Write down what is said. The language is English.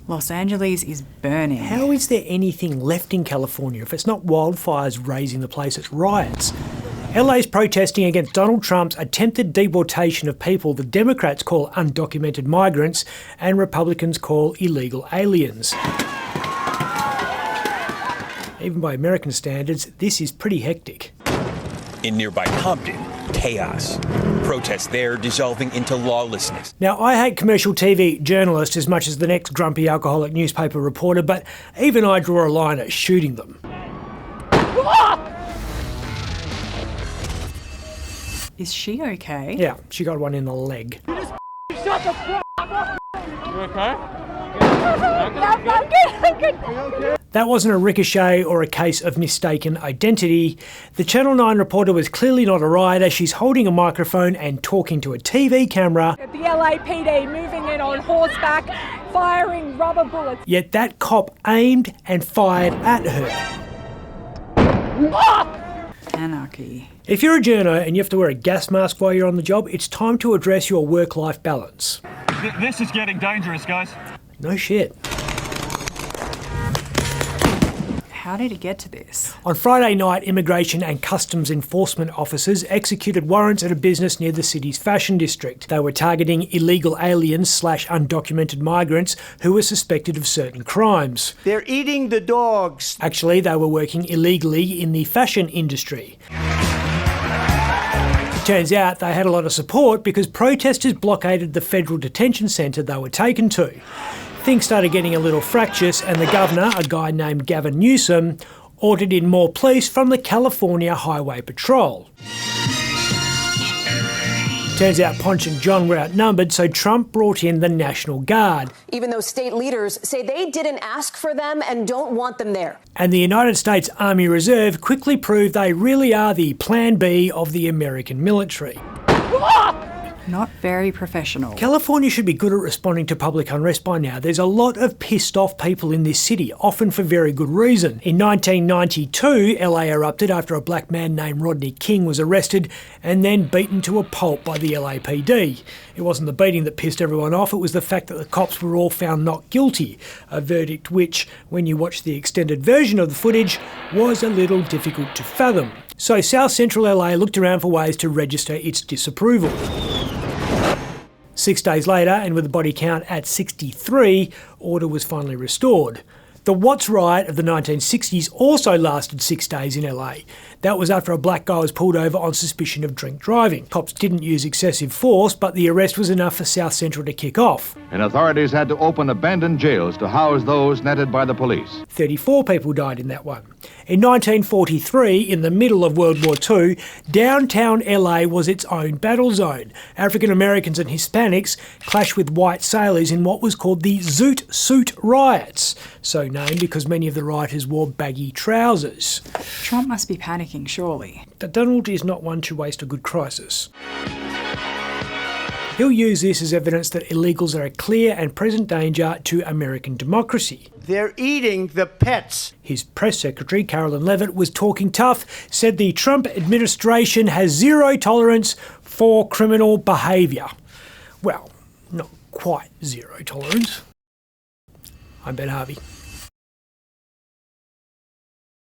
Los Angeles is burning. How is there anything left in California if it's not wildfires razing the place, it's riots? LA's protesting against Donald Trump's attempted deportation of people the Democrats call undocumented migrants and Republicans call illegal aliens. Even by American standards, this is pretty hectic. In nearby Compton, chaos. Protests there dissolving into lawlessness. Now, I hate commercial TV journalists as much as the next grumpy alcoholic newspaper reporter, but even I draw a line at shooting them. Is she okay? Yeah, she got one in the leg. You just shut the f*** up! You okay? I'm good. That wasn't a ricochet or a case of mistaken identity. The Channel 9 reporter was clearly not a rioter. She's holding a microphone and talking to a TV camera. The LAPD moving in on horseback, firing rubber bullets. Yet that cop aimed and fired at her. Anarchy. If you're a journo and you have to wear a gas mask while you're on the job, it's time to address your work-life balance. This is getting dangerous, guys. No shit. How did it get to this? On Friday night, immigration and customs enforcement officers executed warrants at a business near the city's fashion district. They were targeting illegal aliens / undocumented migrants who were suspected of certain crimes. They're eating the dogs. Actually, they were working illegally in the fashion industry. Turns out they had a lot of support because protesters blockaded the federal detention centre they were taken to. Things started getting a little fractious and the governor, a guy named Gavin Newsom, ordered in more police from the California Highway Patrol. Turns out Ponch and John were outnumbered, so Trump brought in the National Guard. Even though state leaders say they didn't ask for them and don't want them there. And the United States Army Reserve quickly proved they really are the Plan B of the American military. Not very professional. California should be good at responding to public unrest by now. There's a lot of pissed off people in this city, often for very good reason. In 1992, LA erupted after a black man named Rodney King was arrested and then beaten to a pulp by the LAPD. It wasn't the beating that pissed everyone off, it was the fact that the cops were all found not guilty, a verdict which, when you watch the extended version of the footage, was a little difficult to fathom. So South Central LA looked around for ways to register its disapproval. 6 days later, and with the body count at 63, order was finally restored. The Watts riot of the 1960s also lasted 6 days in LA. That was after a black guy was pulled over on suspicion of drink driving. Cops didn't use excessive force, but the arrest was enough for South Central to kick off. And authorities had to open abandoned jails to house those netted by the police. 34 people died in that one. In 1943, in the middle of World War II, downtown LA was its own battle zone. African Americans and Hispanics clashed with white sailors in what was called the Zoot Suit Riots, so named because many of the rioters wore baggy trousers. Trump must be panicking, surely. But Donald is not one to waste a good crisis. He'll use this as evidence that illegals are a clear and present danger to American democracy. They're eating the pets. His press secretary, Carolyn Levitt, was talking tough, said the Trump administration has zero tolerance for criminal behaviour. Well, not quite zero tolerance. I'm Ben Harvey.